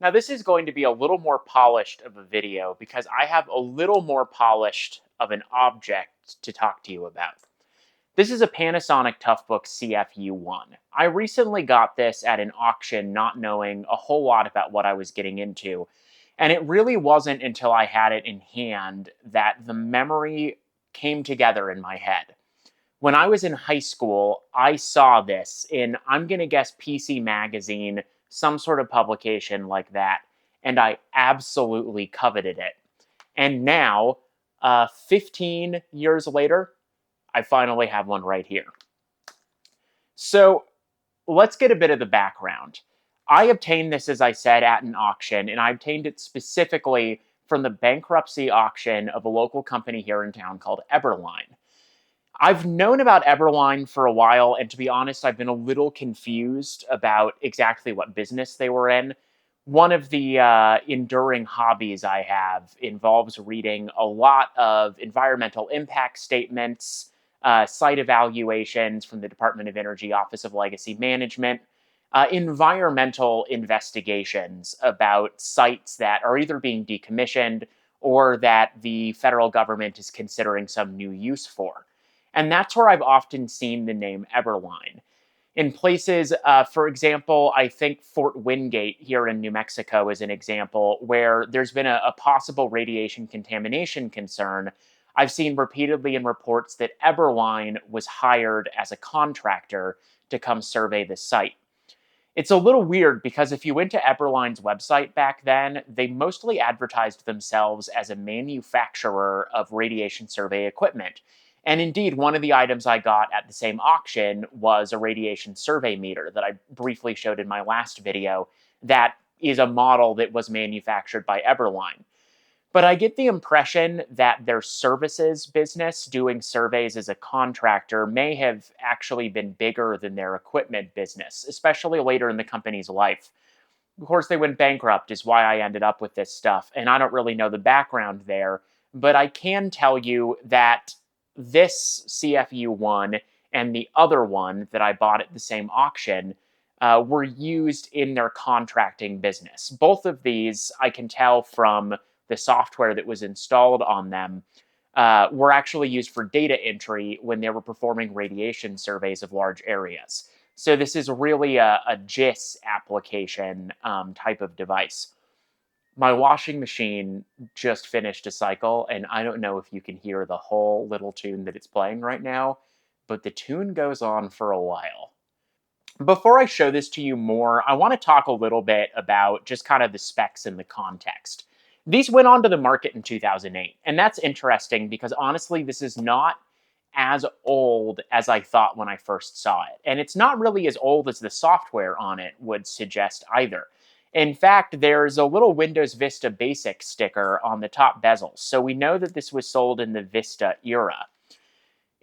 Now, this is going to be a little more polished of a video because I have a little more polished of an object to talk to you about. This is a Panasonic Toughbook CF-U1. I recently got this at an auction not knowing a whole lot about what I was getting into, and it really wasn't until I had it in hand that the memory came together in my head. When I was in high school, I saw this in, I'm going to guess, PC Magazine, some sort of publication like that, and I absolutely coveted it. And now, 15 years later, I finally have one right here. So let's get a bit of the background. I obtained this, as I said, at an auction, and I obtained it specifically from the bankruptcy auction of a local company here in town called Eberline. I've known about Eberline for a while, and to be honest, I've been a little confused about exactly what business they were in. One of the enduring hobbies I have involves reading a lot of environmental impact statements, site evaluations from the Department of Energy Office of Legacy Management, environmental investigations about sites that are either being decommissioned or that the federal government is considering some new use for. And that's where I've often seen the name Eberline. In places, for example, I think Fort Wingate here in New Mexico is an example where there's been a possible radiation contamination concern. I've seen repeatedly in reports that Eberline was hired as a contractor to come survey the site. It's a little weird because if you went to Eberline's website back then, they mostly advertised themselves as a manufacturer of radiation survey equipment. And indeed, one of the items I got at the same auction was a radiation survey meter that I briefly showed in my last video. That is a model that was manufactured by Eberline. But I get the impression that their services business, doing surveys as a contractor, may have actually been bigger than their equipment business, especially later in the company's life. Of course, they went bankrupt, is why I ended up with this stuff, and I don't really know the background there, but I can tell you that this CF-U1 and the other one that I bought at the same auction were used in their contracting business. Both of these, I can tell from the software that was installed on them, were actually used for data entry when they were performing radiation surveys of large areas. So this is really a GIS application type of device. My washing machine just finished a cycle, and I don't know if you can hear the whole little tune that it's playing right now, but the tune goes on for a while. Before I show this to you more, I want to talk a little bit about just kind of the specs and the context. These went onto the market in 2008, and that's interesting because honestly, this is not as old as I thought when I first saw it. And it's not really as old as the software on it would suggest either. In fact, there's a little Windows Vista Basic sticker on the top bezel, so we know that this was sold in the Vista era.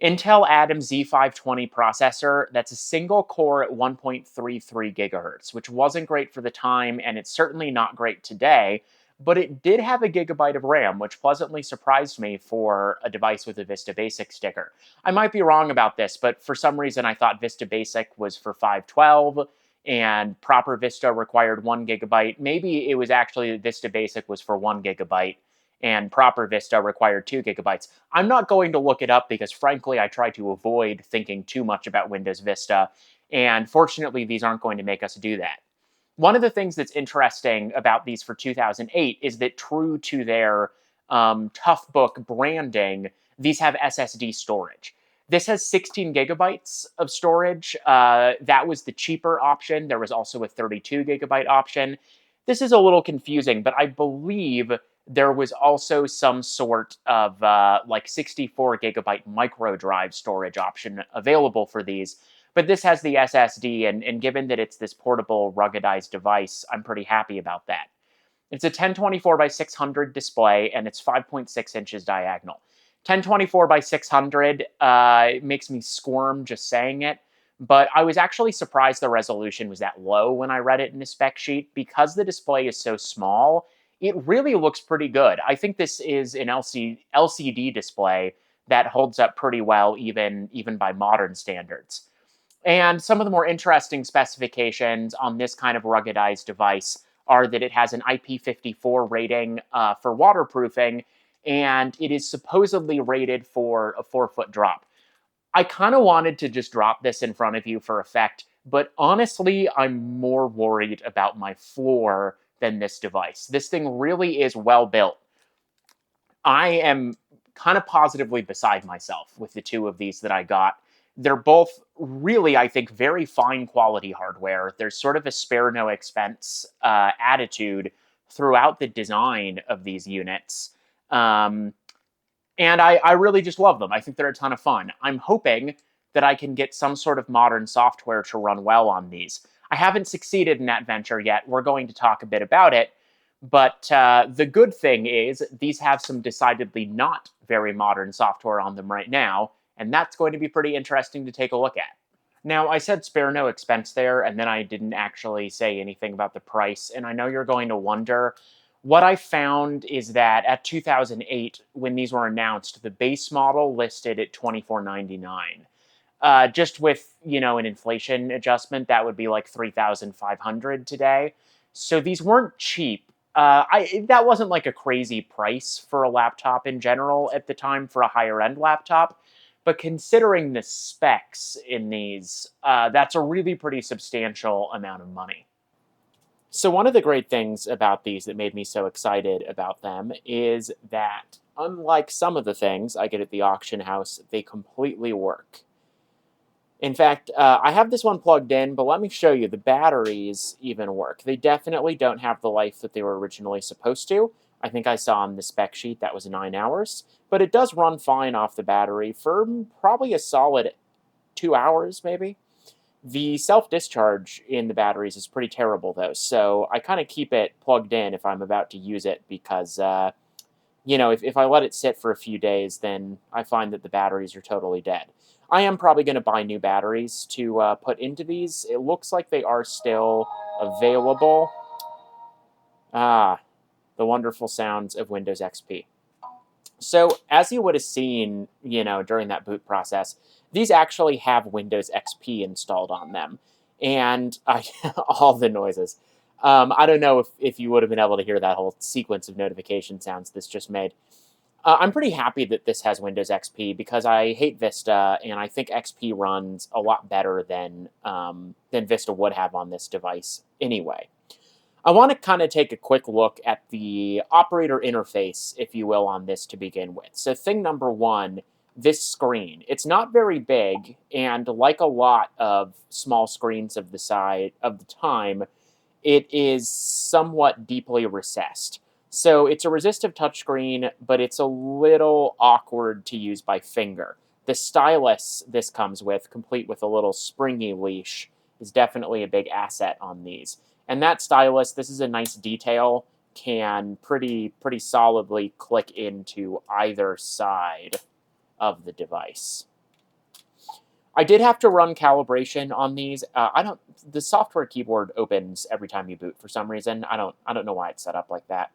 Intel Atom Z520 processor, that's a single core at 1.33 gigahertz, which wasn't great for the time, and it's certainly not great today, but it did have a gigabyte of RAM, which pleasantly surprised me for a device with a Vista Basic sticker. I might be wrong about this, but for some reason I thought Vista Basic was for 512, and proper Vista required 1 gigabyte. Maybe it was actually that Vista Basic was for 1 gigabyte, and proper Vista required 2 gigabytes. I'm not going to look it up because, frankly, I try to avoid thinking too much about Windows Vista, and fortunately, these aren't going to make us do that. One of the things that's interesting about these for 2008 is that, true to their Toughbook branding, these have SSD storage. This has 16 gigabytes of storage. That was the cheaper option. There was also a 32 gigabyte option. This is a little confusing, but I believe there was also some sort of like 64 gigabyte micro drive storage option available for these. But this has the SSD, and given that it's this portable, ruggedized device, I'm pretty happy about that. It's a 1024 by 600 display, and it's 5.6 inches diagonal. 1024 by 600 makes me squirm just saying it, but I was actually surprised the resolution was that low when I read it in the spec sheet. Because the display is so small, it really looks pretty good. I think this is an LCD display that holds up pretty well even by modern standards. And some of the more interesting specifications on this kind of ruggedized device are that it has an IP54 rating for waterproofing, and it is supposedly rated for a 4-foot drop. I kind of wanted to just drop this in front of you for effect, but honestly, I'm more worried about my floor than this device. This thing really is well built. I am kind of positively beside myself with the two of these that I got. They're both really, I think, very fine quality hardware. There's sort of a spare no expense attitude throughout the design of these units. And I really just love them. I think they're a ton of fun. I'm hoping that I can get some sort of modern software to run well on these. I haven't succeeded in that venture yet. We're going to talk a bit about it. But the good thing is these have some decidedly not very modern software on them right now, and that's going to be pretty interesting to take a look at. Now, I said spare no expense there, and then I didn't actually say anything about the price, and I know you're going to wonder. What I found is that at 2008, when these were announced, the base model listed at $24.99. Just with, an inflation adjustment, that would be like $3,500 today. So these weren't cheap. That wasn't like a crazy price for a laptop in general at the time for a higher end laptop. But considering the specs in these, that's a really pretty substantial amount of money. So one of the great things about these that made me so excited about them is that, unlike some of the things I get at the auction house, they completely work. In fact, I have this one plugged in, but let me show you, the batteries even work. They definitely don't have the life that they were originally supposed to. I think I saw on the spec sheet that was 9 hours, but it does run fine off the battery for probably a solid 2 hours, maybe. The self-discharge in the batteries is pretty terrible, though, so I kind of keep it plugged in if I'm about to use it because, if I let it sit for a few days, then I find that the batteries are totally dead. I am probably going to buy new batteries to put into these. It looks like they are still available. Ah, the wonderful sounds of Windows XP. So, as you would have seen, during that boot process, these actually have Windows XP installed on them. And all the noises. I don't know if you would have been able to hear that whole sequence of notification sounds this just made. I'm pretty happy that this has Windows XP because I hate Vista, and I think XP runs a lot better than Vista would have on this device anyway. I want to kind of take a quick look at the operator interface, if you will, on this to begin with. So thing number one, this screen. It's not very big, and like a lot of small screens of the time, it is somewhat deeply recessed. So it's a resistive touchscreen, but it's a little awkward to use by finger. The stylus this comes with, complete with a little springy leash, is definitely a big asset on these. And that stylus, this is a nice detail, can pretty solidly click into either side of the device. I did have to run calibration on these. The software keyboard opens every time you boot for some reason. I don't know why it's set up like that,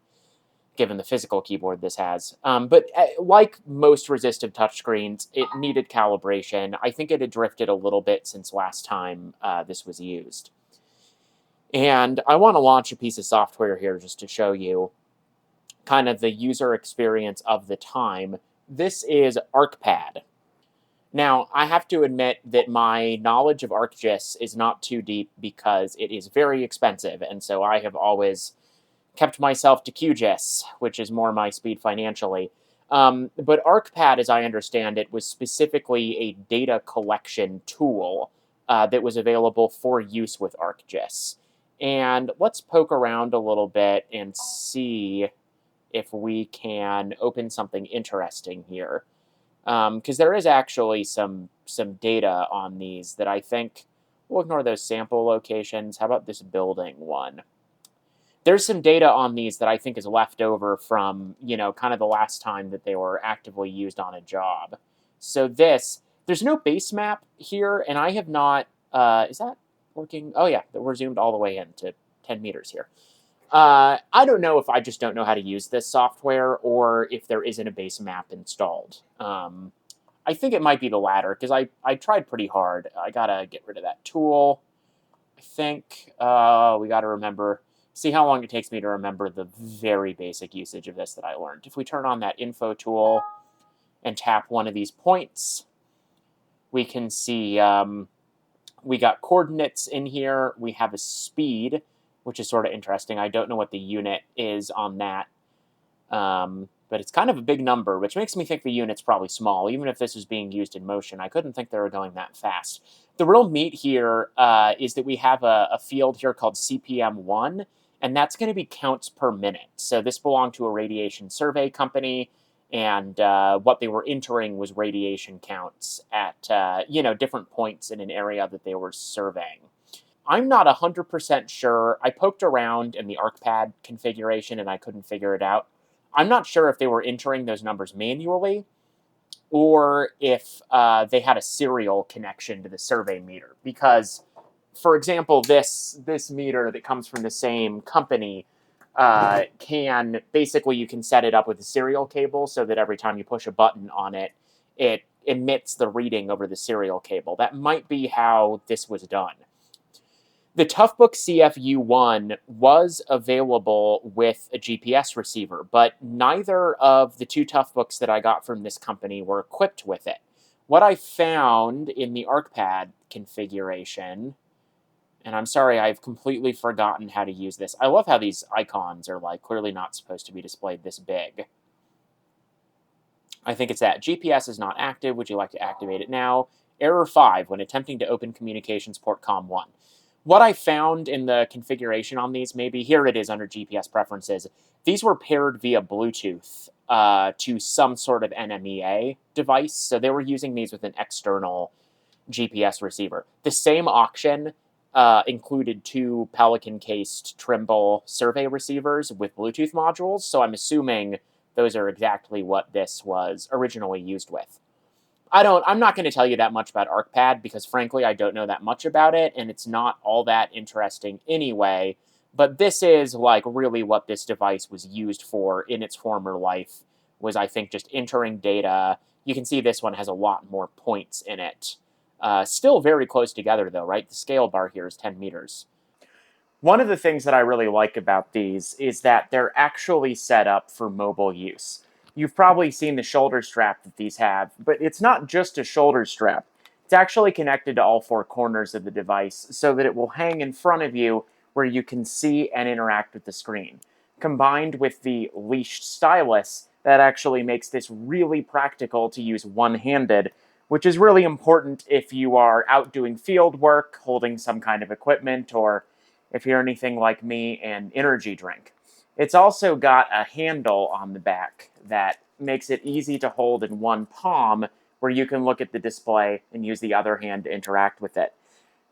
given the physical keyboard this has. But like most resistive touchscreens, it needed calibration. I think it had drifted a little bit since last time this was used. And I want to launch a piece of software here just to show you kind of the user experience of the time. This is ArcPad. Now, I have to admit that my knowledge of ArcGIS is not too deep because it is very expensive, and so I have always kept myself to QGIS, which is more my speed financially. But ArcPad, as I understand it, was specifically a data collection tool that was available for use with ArcGIS. And let's poke around a little bit and see if we can open something interesting here. Because there is actually some data on these that I think, we'll ignore those sample locations. How about this building one? There's some data on these that I think is left over from, kind of the last time that they were actively used on a job. So there's no base map here, and I have not, is that working? Oh yeah, we're zoomed all the way in to 10 meters here. I don't know if I just don't know how to use this software or if there isn't a base map installed. I think it might be the latter because I tried pretty hard. I gotta get rid of that tool. I think we gotta remember See how long it takes me to remember the very basic usage of this that I learned. If we turn on that info tool and tap one of these points, we can see we got coordinates in here. We have a speed, which is sort of interesting. I don't know what the unit is on that, but it's kind of a big number, which makes me think the unit's probably small. Even if this is being used in motion, I couldn't think they were going that fast. The real meat here is that we have a field here called CPM1, and that's going to be counts per minute. So this belonged to a radiation survey company, and what they were entering was radiation counts at different points in an area that they were surveying. I'm not 100% sure. I poked around in the ArcPad configuration and I couldn't figure it out. I'm not sure if they were entering those numbers manually or if they had a serial connection to the survey meter. Because, for example, this meter that comes from the same company can basically, you can set it up with a serial cable so that every time you push a button on it, it emits the reading over the serial cable. That might be how this was done. The Toughbook CF-U1 was available with a GPS receiver, but neither of the two Toughbooks that I got from this company were equipped with it. What I found in the ArcPad configuration, and I'm sorry, I've completely forgotten how to use this. I love how these icons are like clearly not supposed to be displayed this big. I think it's that. GPS is not active. Would you like to activate it now? Error 5 when attempting to open communications port COM1. What I found in the configuration on these, maybe here it is under GPS preferences, these were paired via Bluetooth to some sort of NMEA device. So they were using these with an external GPS receiver. The same auction included two Pelican-cased Trimble survey receivers with Bluetooth modules. So I'm assuming those are exactly what this was originally used with. I'm not going to tell you that much about ArcPad because, frankly, I don't know that much about it, and it's not all that interesting anyway. But this is, like, really what this device was used for in its former life, was, I think, just entering data. You can see this one has a lot more points in it. Still very close together, though, right? The scale bar here is 10 meters. One of the things that I really like about these is that they're actually set up for mobile use. You've probably seen the shoulder strap that these have, but it's not just a shoulder strap. It's actually connected to all four corners of the device so that it will hang in front of you where you can see and interact with the screen. Combined with the leashed stylus, that actually makes this really practical to use one-handed, which is really important if you are out doing field work, holding some kind of equipment, or if you're anything like me, an energy drink. It's also got a handle on the back that makes it easy to hold in one palm where you can look at the display and use the other hand to interact with it.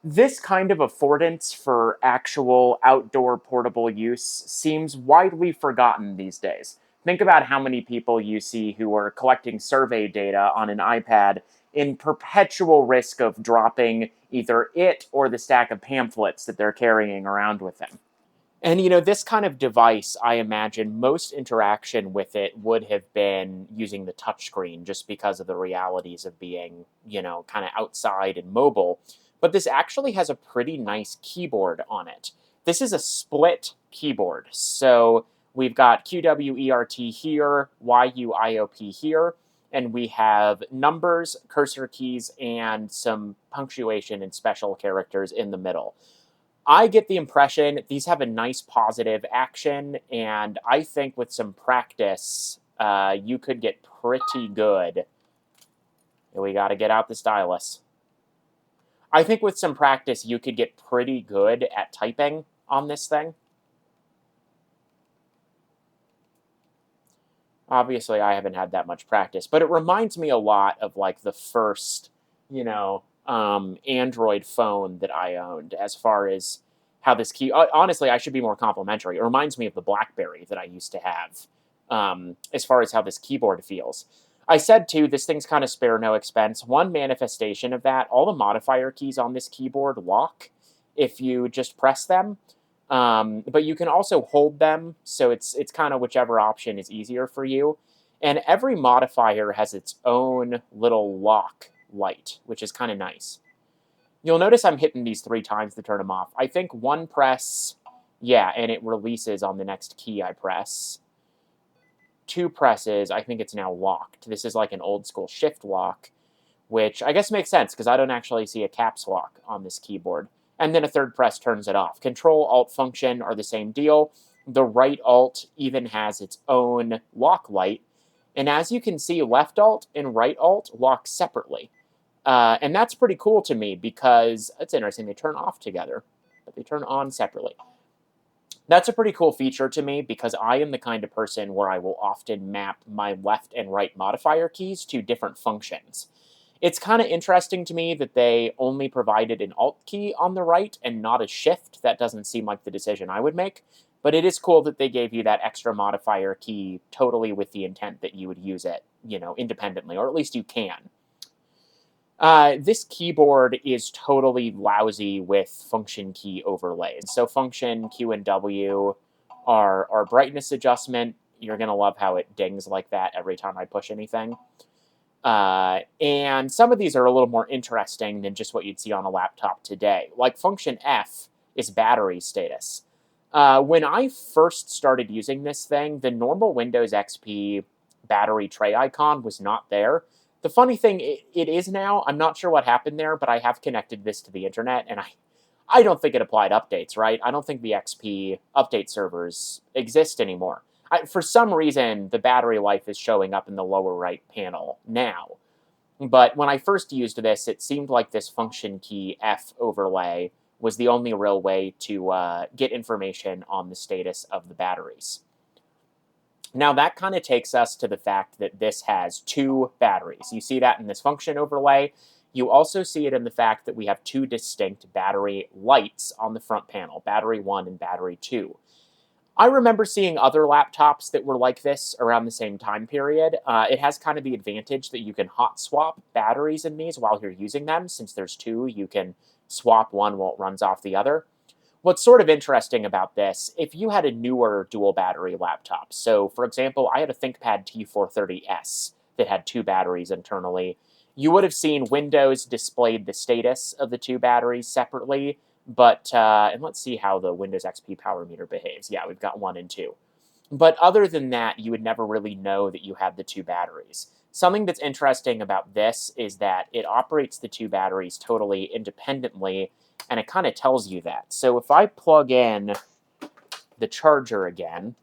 This kind of affordance for actual outdoor portable use seems widely forgotten these days. Think about how many people you see who are collecting survey data on an iPad in perpetual risk of dropping either it or the stack of pamphlets that they're carrying around with them. And, this kind of device, I imagine most interaction with it would have been using the touchscreen just because of the realities of being, kind of outside and mobile. But this actually has a pretty nice keyboard on it. This is a split keyboard. So we've got QWERT here, YUIOP here, and we have numbers, cursor keys, and some punctuation and special characters in the middle. I get the impression these have a nice positive action, and I think with some practice, you could get pretty good. We got to get out the stylus. I think with some practice, you could get pretty good at typing on this thing. Obviously, I haven't had that much practice, but it reminds me a lot of, like, the first, Android phone that I owned as far as how this key... Honestly, I should be more complimentary. It reminds me of the BlackBerry that I used to have as far as how this keyboard feels. I said, too, this thing's kind of spare no expense. One manifestation of that, all the modifier keys on this keyboard lock if you just press them. But you can also hold them, so it's kind of whichever option is easier for you. And every modifier has its own little lock light, which is kind of nice. You'll notice I'm hitting these 3 times to turn them off. I think one press Yeah, and it releases on the next key I press. 2 presses, I think it's now locked. This is like an old school shift lock, which I guess makes sense because I don't actually see a caps lock on this keyboard. And then a third press turns it off. Control Alt function are the same deal. The right Alt even has its own lock light. And as you can see, left Alt and right Alt lock separately. And that's pretty cool to me because it's interesting. They turn off together, but they turn on separately. That's a pretty cool feature to me because I am the kind of person where I will often map my left and right modifier keys to different functions. It's kind of interesting to me that they only provided an Alt key on the right and not a Shift. That doesn't seem like the decision I would make, but it is cool that they gave you that extra modifier key totally with the intent that you would use it, independently, or at least you can. This keyboard is totally lousy with function key overlays. So function Q and W are brightness adjustment. You're going to love how it dings like that every time I push anything. And some of these are a little more interesting than just what you'd see on a laptop today. Like function F is battery status. When I first started using this thing, the normal Windows XP battery tray icon was not there. The funny thing, it is now. I'm not sure what happened there, but I have connected this to the internet, and I don't think it applied updates, right? I don't think the XP update servers exist anymore. For some reason, the battery life is showing up in the lower right panel now. But when I first used this, it seemed like this function key F overlay was the only real way to get information on the status of the batteries. Now that kind of takes us to the fact that this has 2 batteries. You see that in this function overlay. You also see it in the fact that we have 2 distinct battery lights on the front panel, battery 1 and battery 2. I remember seeing other laptops that were like this around the same time period. It has kind of the advantage that you can hot swap batteries in these while you're using them. Since there's 2, you can swap one while it runs off the other. What's sort of interesting about this, if you had a newer dual battery laptop, so for example, I had a ThinkPad T430S that had 2 batteries internally, you would have seen Windows displayed the status of the 2 batteries separately, but, and let's see how the Windows XP power meter behaves. Yeah, we've got 1 and 2. But other than that, you would never really know that you had the 2 batteries. Something that's interesting about this is that it operates the 2 batteries totally independently, and it kind of tells you that. So if I plug in the charger again,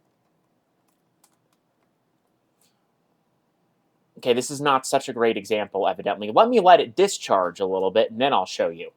okay, this is not such a great example, evidently. Let me let it discharge a little bit, and then I'll show you.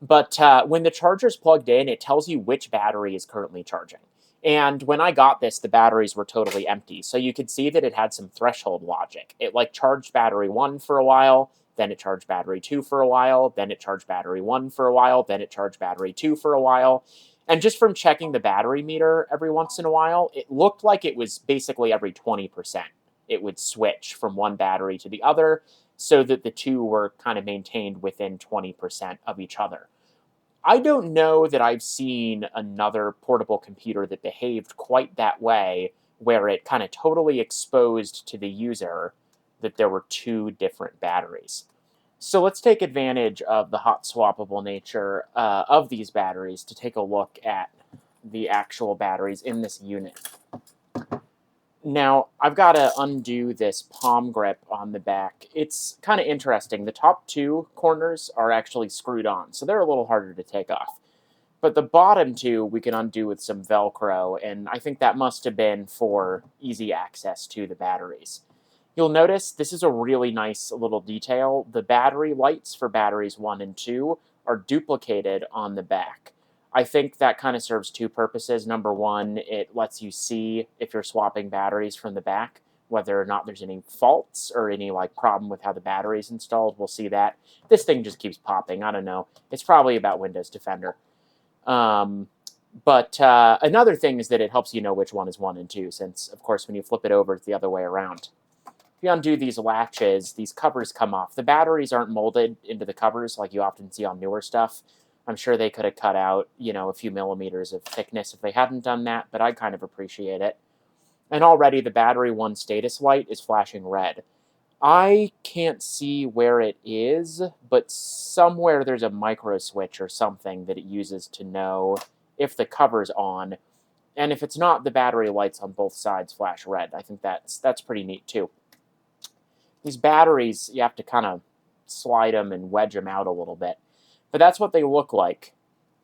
But when the charger's plugged in, it tells you which battery is currently charging. And when I got this, the batteries were totally empty. So you could see that it had some threshold logic. It charged battery 1 for a while, then it charged battery 2 for a while, then it charged battery 1 for a while, then it charged battery 2 for a while. And just from checking the battery meter every once in a while, it looked like it was basically every 20%. It would switch from one battery to the other so that the 2 were kind of maintained within 20% of each other. I don't know that I've seen another portable computer that behaved quite that way, where it kind of totally exposed to the user that there were 2 different batteries. So let's take advantage of the hot swappable nature of these batteries to take a look at the actual batteries in this unit. Now, I've got to undo this palm grip on the back. It's kind of interesting. The top 2 corners are actually screwed on, so they're a little harder to take off. But the bottom 2 we can undo with some Velcro, and I think that must have been for easy access to the batteries. You'll notice this is a really nice little detail. The battery lights for batteries 1 and 2 are duplicated on the back. I think that kind of serves 2 purposes. Number 1, it lets you see if you're swapping batteries from the back, whether or not there's any faults or any problem with how the battery's installed. We'll see that. This thing just keeps popping. I don't know. It's probably about Windows Defender. But another thing is that it helps you know which one is 1 and 2, since, of course, when you flip it over, it's the other way around. If you undo these latches, these covers come off. The batteries aren't molded into the covers like you often see on newer stuff. I'm sure they could have cut out, a few millimeters of thickness if they hadn't done that, but I kind of appreciate it. And already the battery 1 status light is flashing red. I can't see where it is, but somewhere there's a micro switch or something that it uses to know if the cover's on. And if it's not, the battery lights on both sides flash red. I think that's pretty neat too. These batteries, you have to kind of slide them and wedge them out a little bit. But that's what they look like.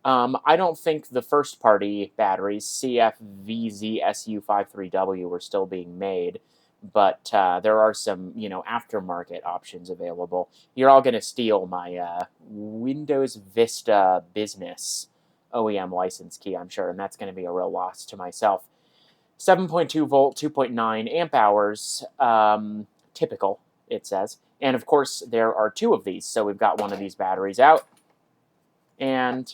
I don't think the first-party batteries, CF-V-Z-SU53W, were still being made, but there are some, aftermarket options available. You're all going to steal my Windows Vista Business OEM license key, I'm sure, and that's going to be a real loss to myself. 7.2 volt, 2.9 amp hours, typical, it says. And of course, there are two of these, so we've got one of these batteries out, and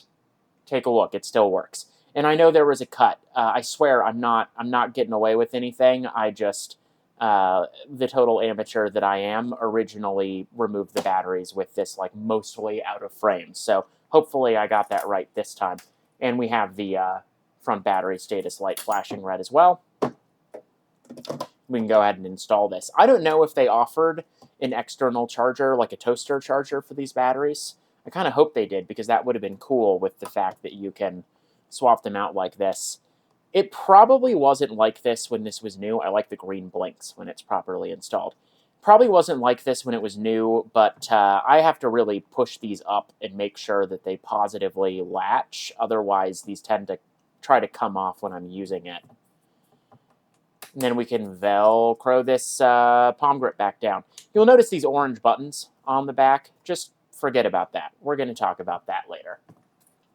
take a look, it still works. And I know there was a cut. I swear I'm not getting away with anything. I just, the total amateur that I am, originally removed the batteries with this like mostly out of frame. So hopefully I got that right this time. And we have the front battery status light flashing red as well. We can go ahead and install this. I don't know if they offered an external charger, like a toaster charger for these batteries. I kind of hope they did, because that would have been cool with the fact that you can swap them out like this. It probably wasn't like this when this was new. I like the green blinks when it's properly installed. Probably wasn't like this when it was new, but I have to really push these up and make sure that they positively latch. Otherwise, these tend to try to come off when I'm using it. And then we can Velcro this palm grip back down. You'll notice these orange buttons on the back. Just forget about that. We're going to talk about that later.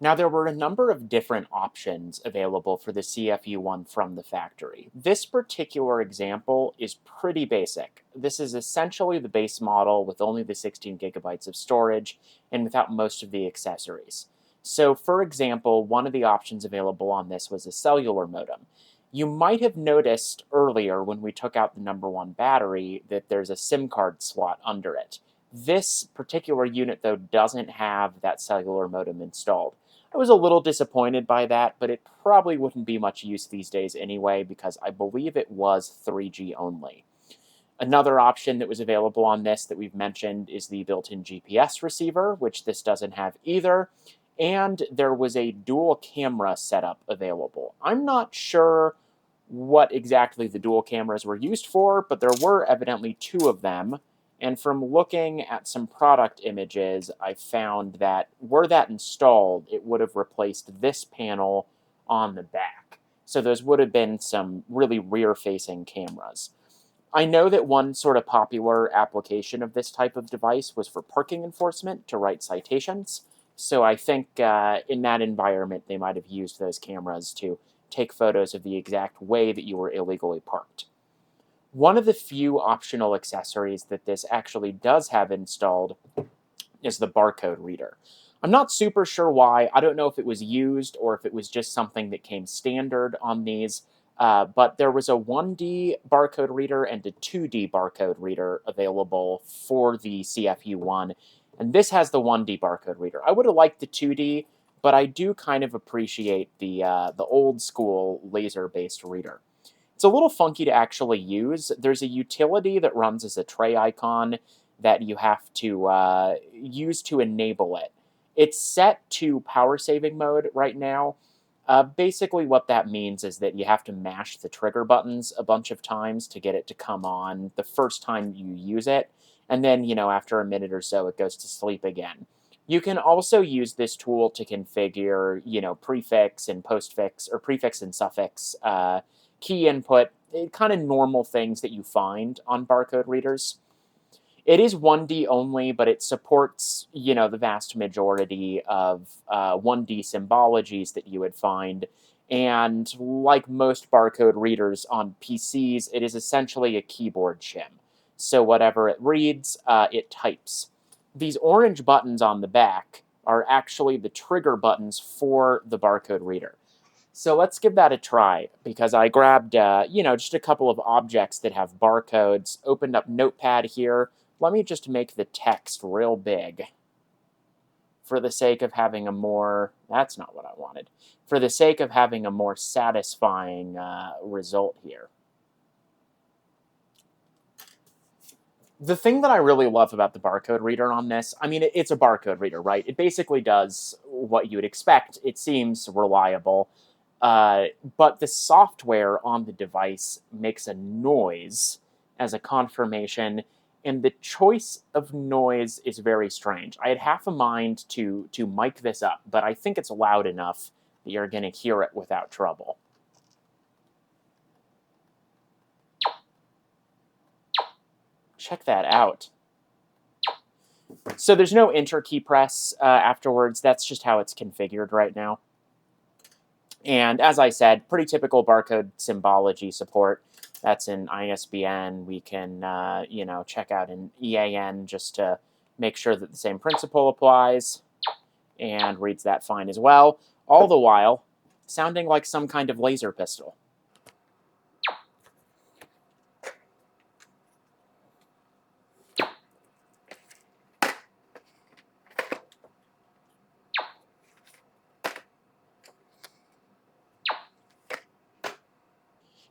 Now, there were a number of different options available for the CF-U1 from the factory. This particular example is pretty basic. This is essentially the base model with only the 16 gigabytes of storage and without most of the accessories. So, for example, one of the options available on this was a cellular modem. You might have noticed earlier when we took out the #1 battery that there's a SIM card slot under it. This particular unit, though, doesn't have that cellular modem installed. I was a little disappointed by that, but it probably wouldn't be much use these days anyway, because I believe it was 3G only. Another option that was available on this that we've mentioned is the built-in GPS receiver, which this doesn't have either. And there was a dual camera setup available. I'm not sure what exactly the dual cameras were used for, but there were evidently two of them. And from looking at some product images, I found that were that installed, it would have replaced this panel on the back. So those would have been some really rear-facing cameras. I know that one sort of popular application of this type of device was for parking enforcement to write citations. So I think in that environment, they might have used those cameras to take photos of the exact way that you were illegally parked. One of the few optional accessories that this actually does have installed is the barcode reader. I'm not super sure why. I don't know if it was used or if it was just something that came standard on these, but there was a 1D barcode reader and a 2D barcode reader available for the CF-U1, and this has the 1D barcode reader. I would have liked the 2D, but I do kind of appreciate the old school laser-based reader. It's a little funky to actually use. There's a utility that runs as a tray icon that you have to use to enable it. It's set to power saving mode right now. Basically what that means is that you have to mash the trigger buttons a bunch of times to get it to come on the first time you use it. And then, after a minute or so, it goes to sleep again. You can also use this tool to configure, prefix and postfix, or prefix and suffix key input, kind of normal things that you find on barcode readers. It is 1D only, but it supports, the vast majority of 1D symbologies that you would find. And like most barcode readers on PCs, it is essentially a keyboard shim. So whatever it reads, it types. These orange buttons on the back are actually the trigger buttons for the barcode reader. So let's give that a try, because I grabbed, just a couple of objects that have barcodes, opened up Notepad here. Let me just make the text real big for the sake of having a more, that's not what I wanted, for the sake of having a more satisfying result here. The thing that I really love about the barcode reader on this, I mean, it's a barcode reader, right? It basically does what you would expect. It seems reliable. Uh, but the software on the device makes a noise as a confirmation, and the choice of noise is very strange. I had half a mind to mic this up, but I think it's loud enough that you're going to hear it without trouble. Check that out. So there's no enter key press afterwards. That's just how it's configured right now. And as I said, pretty typical barcode symbology support. That's in ISBN. We can, check out an EAN just to make sure that the same principle applies, and reads that fine as well. All the while, sounding like some kind of laser pistol.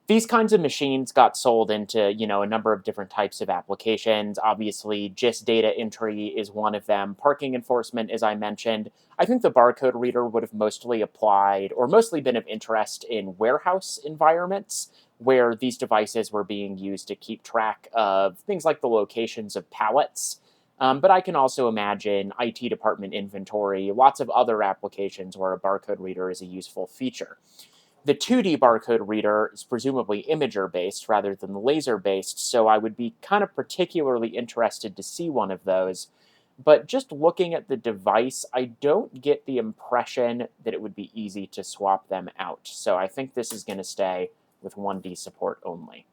These kinds of machines got sold into, a number of different types of applications. Obviously, GIS data entry is one of them. Parking enforcement, as I mentioned. I think the barcode reader would have mostly applied, or mostly been of interest in warehouse environments, where these devices were being used to keep track of things like the locations of pallets. But I can also imagine IT department inventory, lots of other applications where a barcode reader is a useful feature. The 2D barcode reader is presumably imager-based rather than laser-based, so I would be kind of particularly interested to see one of those. But just looking at the device, I don't get the impression that it would be easy to swap them out. So I think this is going to stay with 1D support only.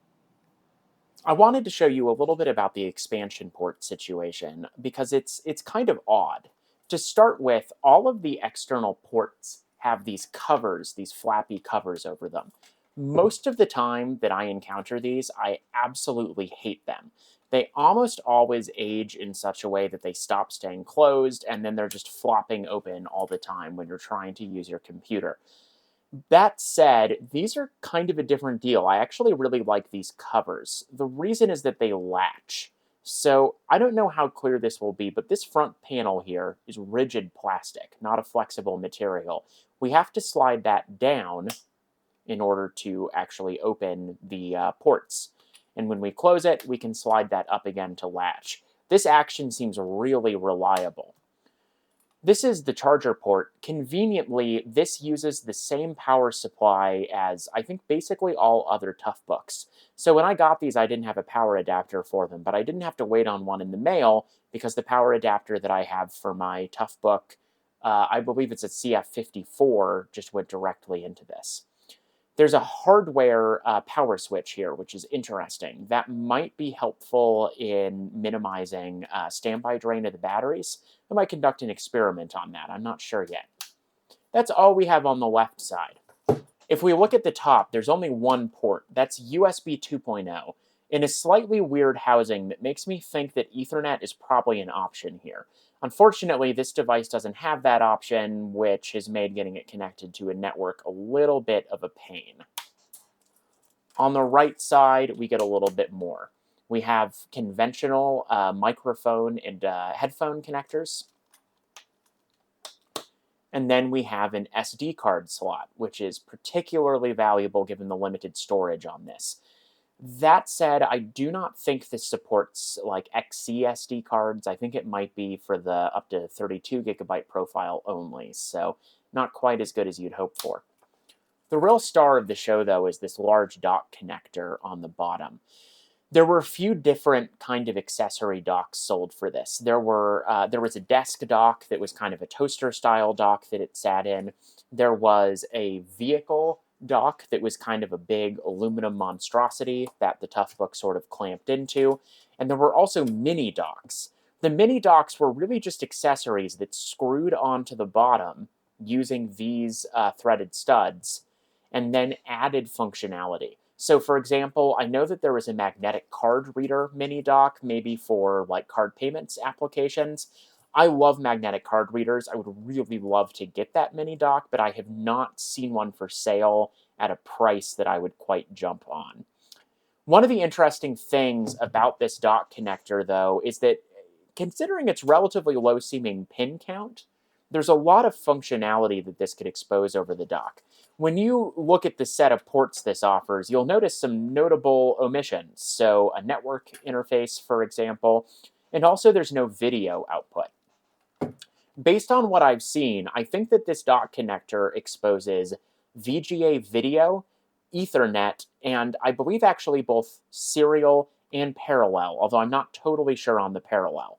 I wanted to show you a little bit about the expansion port situation because it's kind of odd. To start with, all of the external ports have these covers, these flappy covers over them. Most of the time that I encounter these, I absolutely hate them. They almost always age in such a way that they stop staying closed, and then they're just flopping open all the time when you're trying to use your computer. That said, these are kind of a different deal. I actually really like these covers. The reason is that they latch. So I don't know how clear this will be, but this front panel here is rigid plastic, not a flexible material. We have to slide that down in order to actually open the ports. And when we close it, we can slide that up again to latch. This action seems really reliable. This is the charger port. Conveniently, this uses the same power supply as, I think, basically all other Toughbooks. So when I got these, I didn't have a power adapter for them, but I didn't have to wait on one in the mail because the power adapter that I have for my Toughbook, I believe it's a CF-54, just went directly into this. There's a hardware power switch here, which is interesting. That might be helpful in minimizing standby drain of the batteries. I might conduct an experiment on that. I'm not sure yet. That's all we have on the left side. If we look at the top, there's only one port. That's USB 2.0 in a slightly weird housing that makes me think that Ethernet is probably an option here. Unfortunately, this device doesn't have that option, which has made getting it connected to a network a little bit of a pain. On the right side, we get a little bit more. We have conventional microphone and headphone connectors. And then we have an SD card slot, which is particularly valuable given the limited storage on this. That said, I do not think this supports like XC SD cards. I think it might be for the up to 32 gigabyte profile only, so not quite as good as you'd hope for. The real star of the show, though, is this large dock connector on the bottom. There were a few different kind of accessory docks sold for this. There was a desk dock that was kind of a toaster-style dock that it sat in. There was a vehicle dock that was kind of a big aluminum monstrosity that the Toughbook sort of clamped into. And there were also mini docks. The mini docks were really just accessories that screwed onto the bottom using these threaded studs and then added functionality. So for example, I know that there was a magnetic card reader mini dock, maybe for like card payments applications. I love magnetic card readers. I would really love to get that mini dock, but I have not seen one for sale at a price that I would quite jump on. One of the interesting things about this dock connector, though, is that considering its relatively low seeming pin count, there's a lot of functionality that this could expose over the dock. When you look at the set of ports this offers, you'll notice some notable omissions. So, a network interface, for example, and also there's no video output. Based on what I've seen, I think that this dock connector exposes VGA video, Ethernet, and I believe actually both serial and parallel, although I'm not totally sure on the parallel.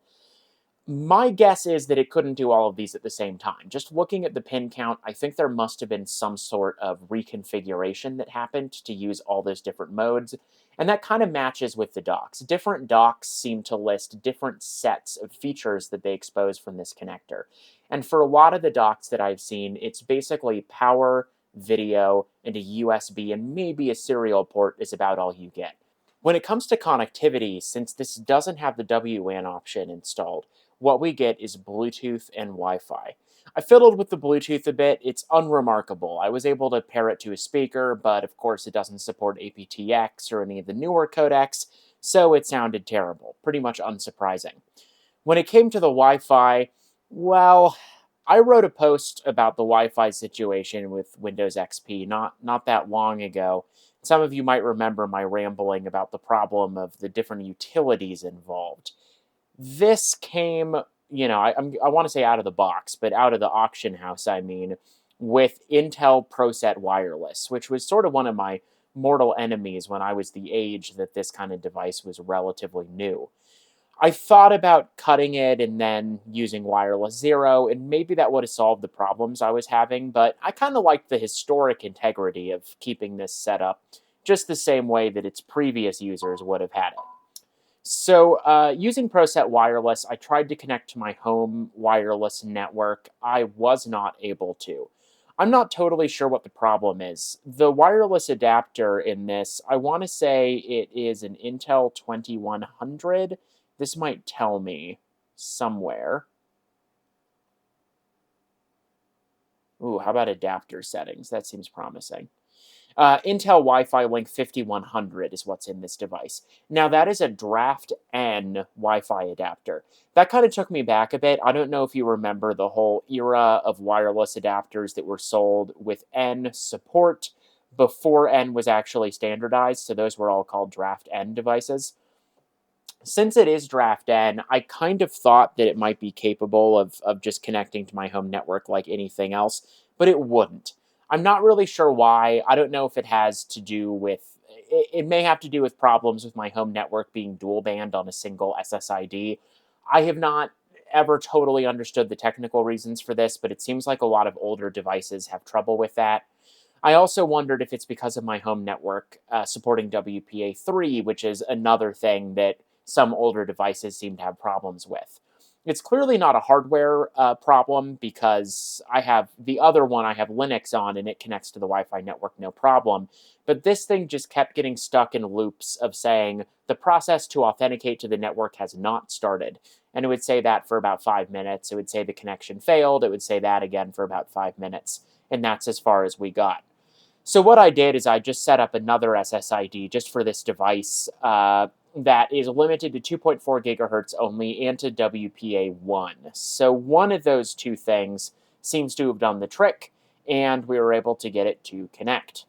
My guess is that it couldn't do all of these at the same time. Just looking at the pin count, I think there must have been some sort of reconfiguration that happened to use all those different modes, and that kind of matches with the docks. Different docks seem to list different sets of features that they expose from this connector. And for a lot of the docks that I've seen, it's basically power, video, and a USB, and maybe a serial port is about all you get. When it comes to connectivity, since this doesn't have the WLAN option installed, what we get is Bluetooth and Wi-Fi. I fiddled with the Bluetooth a bit. It's unremarkable. I was able to pair it to a speaker, but of course it doesn't support aptX or any of the newer codecs, so it sounded terrible. Pretty much unsurprising. When it came to the Wi-Fi, well, I wrote a post about the Wi-Fi situation with Windows XP not that long ago. Some of you might remember my rambling about the problem of the different utilities involved. This came, I want to say out of the box, but out of the auction house, I mean, with Intel ProSet Wireless, which was sort of one of my mortal enemies when I was the age that this kind of device was relatively new. I thought about cutting it and then using Wireless Zero, and maybe that would have solved the problems I was having, but I kind of liked the historic integrity of keeping this set up just the same way that its previous users would have had it. So, using ProSet Wireless, I tried to connect to my home wireless network. I was not able to. I'm not totally sure what the problem is. The wireless adapter in this, I want to say it is an Intel 2100. This might tell me somewhere. Ooh, how about adapter settings? That seems promising. Intel Wi-Fi Link 5100 is what's in this device. Now, that is a Draft N Wi-Fi adapter. That kind of took me back a bit. I don't know if you remember the whole era of wireless adapters that were sold with N support before N was actually standardized, so those were all called Draft N devices. Since it is Draft N, I kind of thought that it might be capable of just connecting to my home network like anything else, but it wouldn't. I'm not really sure why. I don't know if it has to do with, it may have to do with problems with my home network being dual band on a single SSID. I have not ever totally understood the technical reasons for this, but it seems like a lot of older devices have trouble with that. I also wondered if it's because of my home network supporting WPA3, which is another thing that some older devices seem to have problems with. It's clearly not a hardware problem because I have the other one, I have Linux on and it connects to the Wi-Fi network no problem. But this thing just kept getting stuck in loops of saying the process to authenticate to the network has not started. And it would say that for about 5 minutes. It would say the connection failed. It would say that again for about 5 minutes. And that's as far as we got. So what I did is I just set up another SSID just for this device that is limited to 2.4 gigahertz only and to WPA1. So one of those two things seems to have done the trick, and we were able to get it to connect.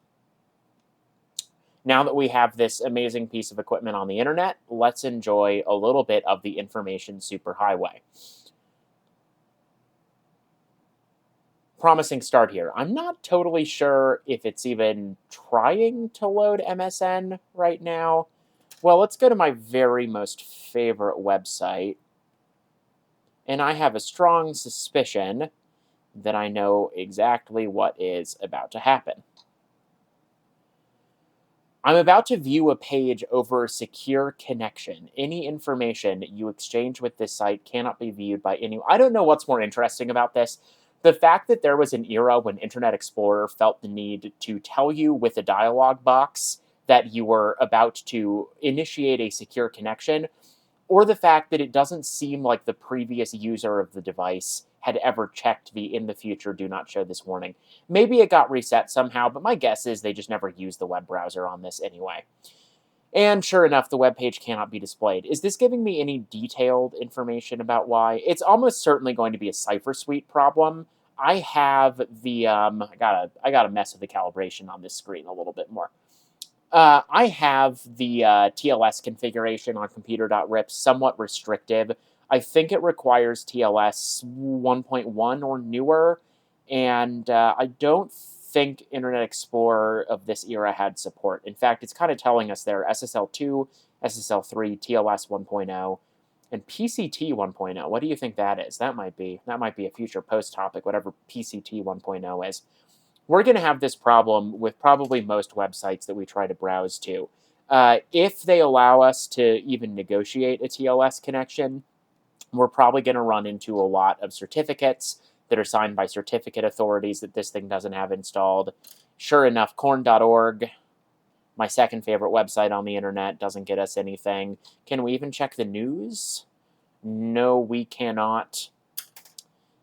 Now that we have this amazing piece of equipment on the internet, let's enjoy a little bit of the information superhighway. Promising start here. I'm not totally sure if it's even trying to load MSN right now. Well, let's go to my very most favorite website. And I have a strong suspicion that I know exactly what is about to happen. I'm about to view a page over a secure connection. Any information you exchange with this site cannot be viewed by anyone. I don't know what's more interesting about this. The fact that there was an era when Internet Explorer felt the need to tell you with a dialog box that you were about to initiate a secure connection, or the fact that it doesn't seem like the previous user of the device had ever checked the "in the future, do not show this warning." Maybe it got reset somehow, but my guess is they just never used the web browser on this anyway. And sure enough, the web page cannot be displayed. Is this giving me any detailed information about why? It's almost certainly going to be a cipher suite problem. I have the I gotta mess with the calibration on this screen a little bit more. I have the TLS configuration on computer.rip somewhat restrictive. I think it requires TLS 1.1 or newer, and I don't think Internet Explorer of this era had support. In fact, it's kind of telling us there SSL2, SSL3, TLS 1.0, and PCT 1.0. What do you think that is? That might be a future post topic, whatever PCT 1.0 is. We're going to have this problem with probably most websites that we try to browse to. If they allow us to even negotiate a TLS connection, we're probably going to run into a lot of certificates that are signed by certificate authorities that this thing doesn't have installed. Sure enough, corn.org, my second favorite website on the internet, doesn't get us anything. Can we even check the news? No, we cannot.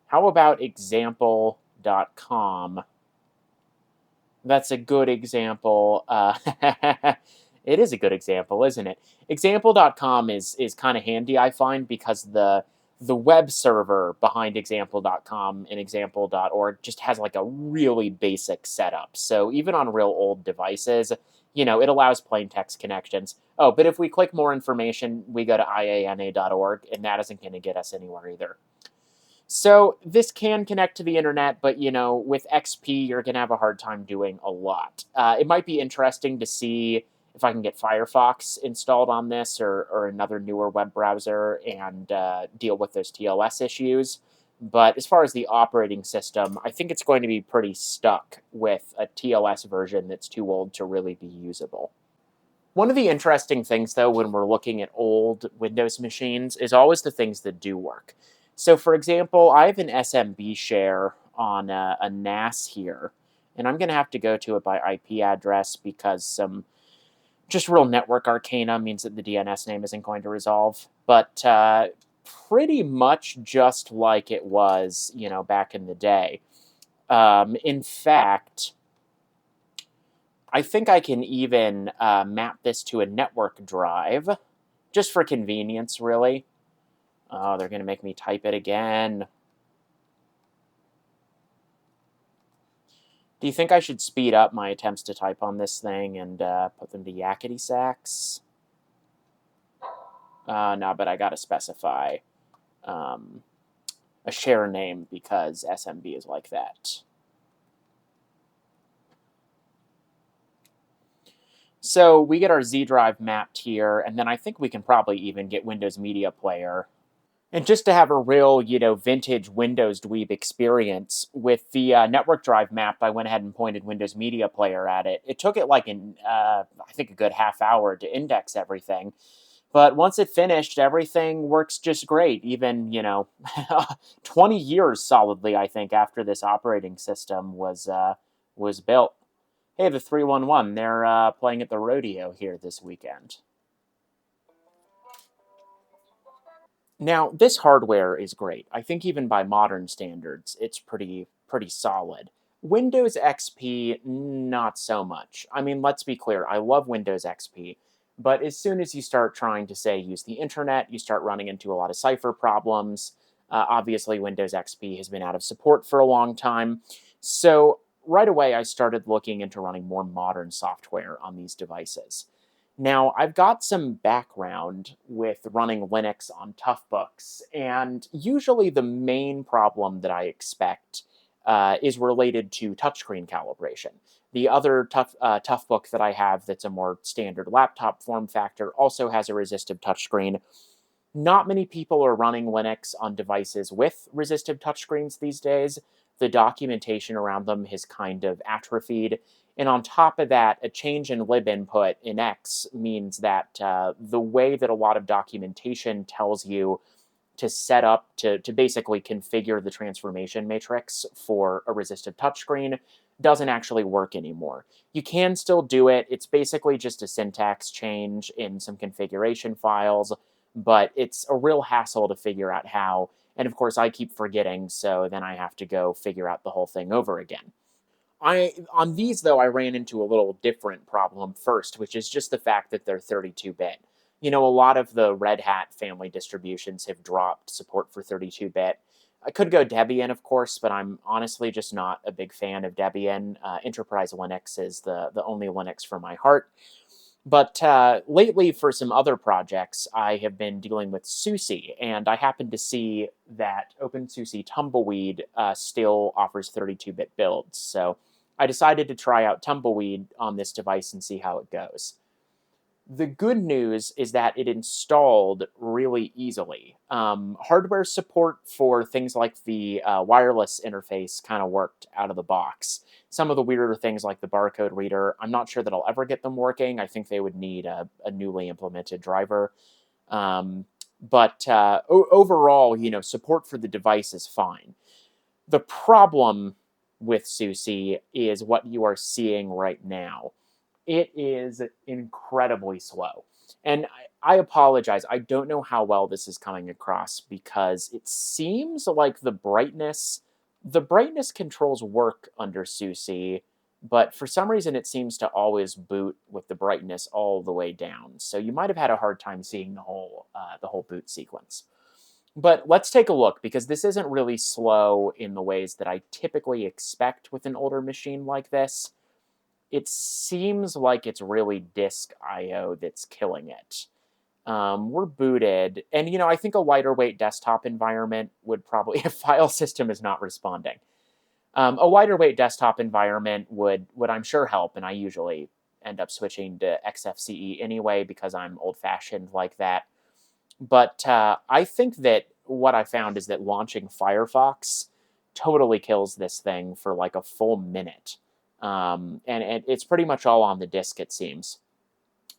How about example.com? That's a good example. It is a good example, isn't it? Example.com is kind of handy, I find, because the web server behind example.com and example.org just has like a really basic setup. So even on real old devices, it allows plain text connections. Oh, but if we click more information, we go to iana.org, and that isn't going to get us anywhere either. So this can connect to the internet, but with XP, you're going to have a hard time doing a lot. It might be interesting to see if I can get Firefox installed on this or another newer web browser and deal with those TLS issues. But as far as the operating system, I think it's going to be pretty stuck with a TLS version that's too old to really be usable. One of the interesting things, though, when we're looking at old Windows machines is always the things that do work. So, for example, I have an SMB share on a NAS here, and I'm going to have to go to it by IP address because some just real network arcana means that the DNS name isn't going to resolve. But pretty much just like it was, back in the day. In fact, I think I can even map this to a network drive, just for convenience, really. Oh, they're going to make me type it again. Do you think I should speed up my attempts to type on this thing and put them to yakety sax? No, but I got to specify a share name because SMB is like that. So we get our Z drive mapped here, and then I think we can probably even get Windows Media Player. And just to have a real, vintage Windows dweeb experience with the network drive map, I went ahead and pointed Windows Media Player at it. It took it like I think a good half hour to index everything. But once it finished, everything works just great. Even, 20 years solidly, I think, after this operating system was built. Hey, the 311, they're playing at the rodeo here this weekend. Now, this hardware is great. I think even by modern standards, it's pretty solid. Windows XP, not so much. I mean, let's be clear, I love Windows XP, but as soon as you start trying to, say, use the internet, you start running into a lot of cipher problems. Obviously, Windows XP has been out of support for a long time. So right away, I started looking into running more modern software on these devices. Now, I've got some background with running Linux on Toughbooks, and usually the main problem that I expect is related to touchscreen calibration. The other Toughbook that I have that's a more standard laptop form factor also has a resistive touchscreen. Not many people are running Linux on devices with resistive touchscreens these days. The documentation around them has kind of atrophied. And on top of that, a change in lib input in X means that the way that a lot of documentation tells you to set up, to basically configure the transformation matrix for a resistive touchscreen doesn't actually work anymore. You can still do it. It's basically just a syntax change in some configuration files, but it's a real hassle to figure out how. And of course, I keep forgetting, so then I have to go figure out the whole thing over again. On these, though, I ran into a little different problem first, which is just the fact that they're 32-bit. You know, a lot of the Red Hat family distributions have dropped support for 32-bit. I could go Debian, of course, but I'm honestly just not a big fan of Debian. Enterprise Linux is the only Linux for my heart. But lately, for some other projects, I have been dealing with SUSE, and I happened to see that OpenSUSE Tumbleweed still offers 32-bit builds. So I decided to try out Tumbleweed on this device and see how it goes. The good news is that it installed really easily. Hardware support for things like the wireless interface kind of worked out of the box. Some of the weirder things like the barcode reader, I'm not sure that I'll ever get them working. I think they would need a newly implemented driver. But overall, you know, support for the device is fine. The problem with SUSE is what you are seeing right now. It is incredibly slow. And I apologize. I don't know how well this is coming across because it seems like the brightness controls work under SUSE, but for some reason it seems to always boot with the brightness all the way down. So you might have had a hard time seeing the whole boot sequence. But let's take a look, because this isn't really slow in the ways that I typically expect with an older machine like this. It seems like it's really disk I/O that's killing it. We're booted, and you know, I think a lighter weight desktop environment would probably, if file system is not responding, a lighter weight desktop environment would I'm sure help, and I usually end up switching to XFCE anyway because I'm old fashioned like that. But I think that what I found is that launching Firefox totally kills this thing for like a full minute. And it's pretty much all on the disk, it seems.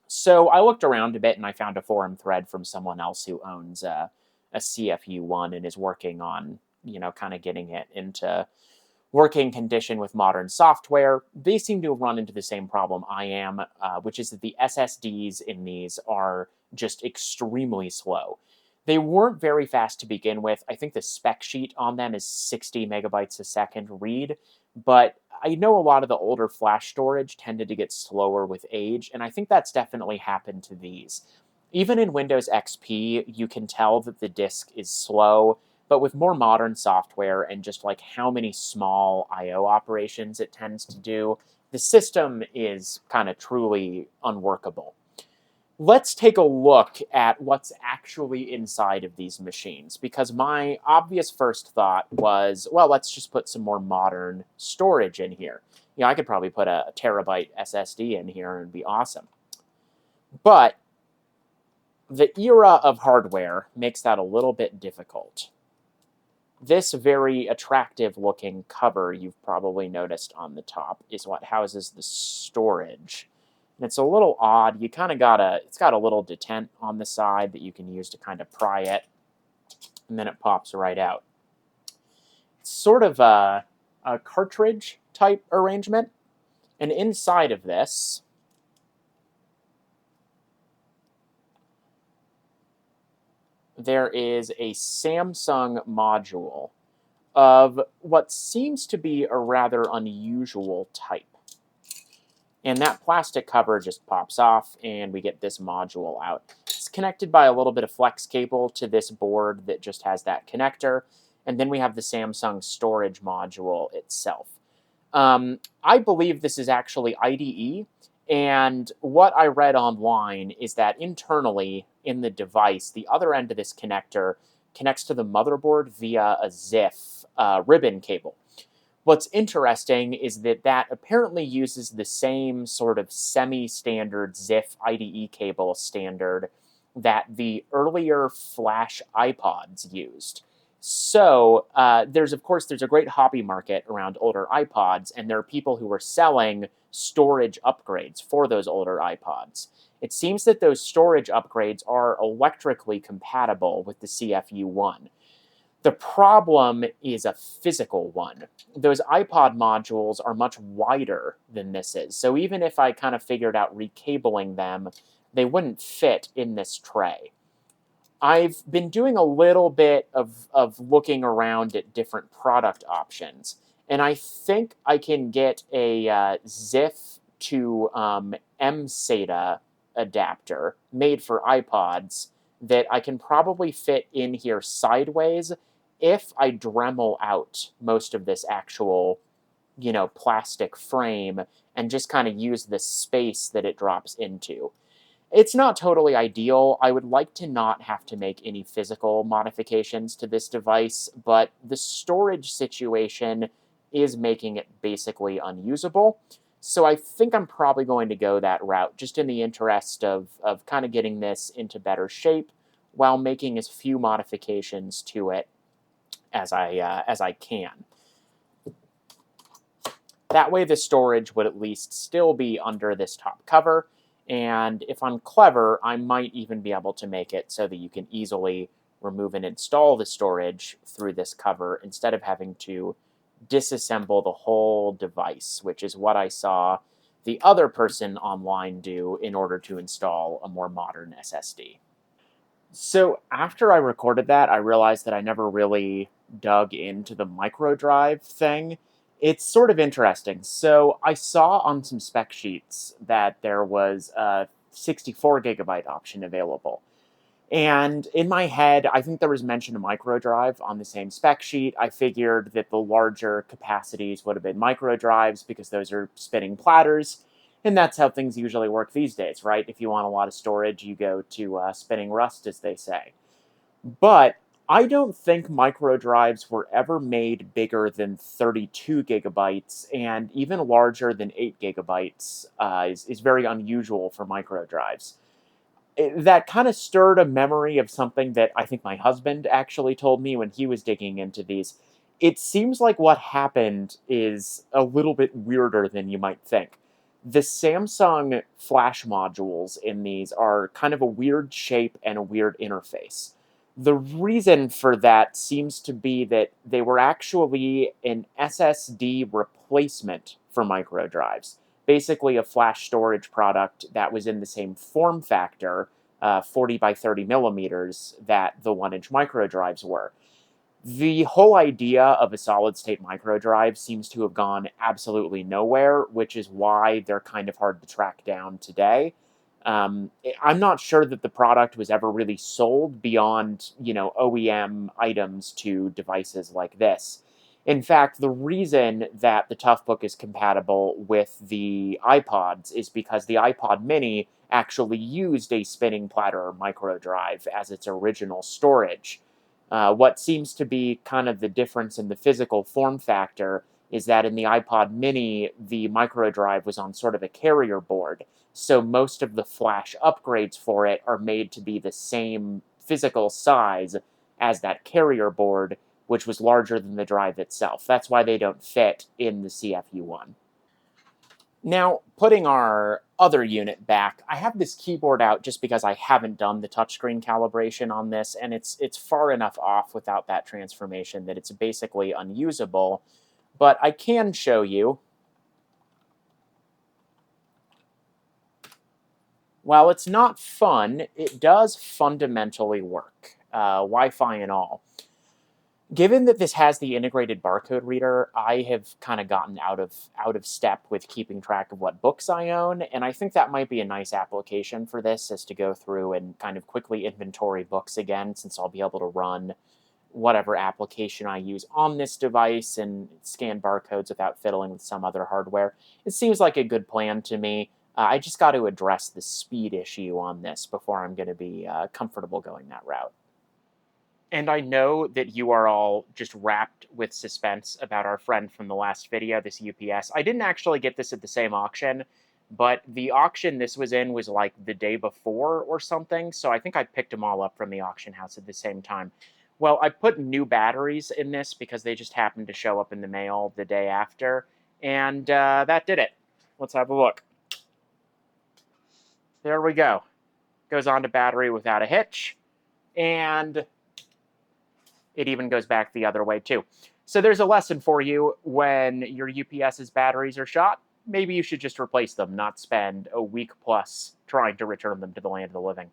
So I looked around a bit and I found a forum thread from someone else who owns a CF-U1 and is working on, you know, kind of getting it into working condition with modern software. They seem to have run into the same problem I am, which is that the SSDs in these are just extremely slow. They weren't very fast to begin with. I think the spec sheet on them is 60 megabytes a second read, but I know a lot of the older flash storage tended to get slower with age, and I think that's definitely happened to these. Even in Windows XP, you can tell that the disk is slow, but with more modern software and just like how many small I/O operations it tends to do, the system is kind of truly unworkable. Let's take a look at what's actually inside of these machines, because my obvious first thought was, well, let's just put some more modern storage in here. You know, I could probably put a terabyte SSD in here and it'd be awesome. But the era of hardware makes that a little bit difficult. This very attractive looking cover you've probably noticed on the top is what houses the storage. And it's a little odd. You kind of it's got a little detent on the side that you can use to kind of pry it, and then it pops right out. It's sort of a cartridge type arrangement. And inside of this, there is a Samsung module of what seems to be a rather unusual type. And that plastic cover just pops off, and we get this module out. It's connected by a little bit of flex cable to this board that just has that connector. And then we have the Samsung storage module itself. I believe this is actually IDE. And what I read online is that internally in the device, the other end of this connector connects to the motherboard via a ZIF ribbon cable. What's interesting is that that apparently uses the same sort of semi-standard ZIF IDE cable standard that the earlier flash iPods used. So there's a great hobby market around older iPods, and there are people who are selling storage upgrades for those older iPods. It seems that those storage upgrades are electrically compatible with the CF-U1. The problem is a physical one. Those iPod modules are much wider than this is. So even if I kind of figured out recabling them, they wouldn't fit in this tray. I've been doing a little bit of looking around at different product options. And I think I can get a ZIF to MSATA adapter made for iPods that I can probably fit in here sideways if I Dremel out most of this actual, plastic frame and just kind of use the space that it drops into. It's not totally ideal. I would like to not have to make any physical modifications to this device, but the storage situation is making it basically unusable. So I think I'm probably going to go that route, just in the interest of kind of getting this into better shape while making as few modifications to it as I can. That way the storage would at least still be under this top cover, and if I'm clever, I might even be able to make it so that you can easily remove and install the storage through this cover instead of having to disassemble the whole device, which is what I saw the other person online do in order to install a more modern SSD. So after I recorded that, I realized that I never really dug into the micro drive thing. It's sort of interesting. So I saw on some spec sheets that there was a 64 gigabyte option available. And in my head, I think there was mention of micro drive on the same spec sheet. I figured that the larger capacities would have been micro drives because those are spinning platters. And that's how things usually work these days, right? If you want a lot of storage, you go to spinning rust, as they say. But I don't think micro drives were ever made bigger than 32 gigabytes, and even larger than 8 gigabytes is very unusual for micro drives. That kind of stirred a memory of something that I think my husband actually told me when he was digging into these. It seems like what happened is a little bit weirder than you might think. The Samsung flash modules in these are kind of a weird shape and a weird interface. The reason for that seems to be that they were actually an SSD replacement for micro drives, basically a flash storage product that was in the same form factor, 40 by 30 millimeters, that the 1-inch micro drives were. The whole idea of a solid state micro drive seems to have gone absolutely nowhere, which is why they're kind of hard to track down today. I'm not sure that the product was ever really sold beyond, OEM items to devices like this. In fact, the reason that the Toughbook is compatible with the iPods is because the iPod mini actually used a spinning platter micro drive as its original storage. What seems to be kind of the difference in the physical form factor is that in the iPod mini, the micro drive was on sort of a carrier board. So most of the flash upgrades for it are made to be the same physical size as that carrier board, which was larger than the drive itself. That's why they don't fit in the CF-U1. Now, putting our other unit back, I have this keyboard out just because I haven't done the touchscreen calibration on this, and it's far enough off without that transformation that it's basically unusable. But I can show you. While it's not fun, it does fundamentally work, Wi-Fi and all. Given that this has the integrated barcode reader, I have kind of gotten out of step with keeping track of what books I own, and I think that might be a nice application for this, is to go through and kind of quickly inventory books again, since I'll be able to run whatever application I use on this device and scan barcodes without fiddling with some other hardware. It seems like a good plan to me. I just got to address the speed issue on this before I'm going to be comfortable going that route. And I know that you are all just wrapped with suspense about our friend from the last video, this UPS. I didn't actually get this at the same auction, but the auction this was in was like the day before or something, so I think I picked them all up from the auction house at the same time. Well, I put new batteries in this because they just happened to show up in the mail the day after, and that did it. Let's have a look. There we go. Goes on to battery without a hitch, and it even goes back the other way too. So there's a lesson for you: when your UPS's batteries are shot, maybe you should just replace them, not spend a week plus trying to return them to the land of the living.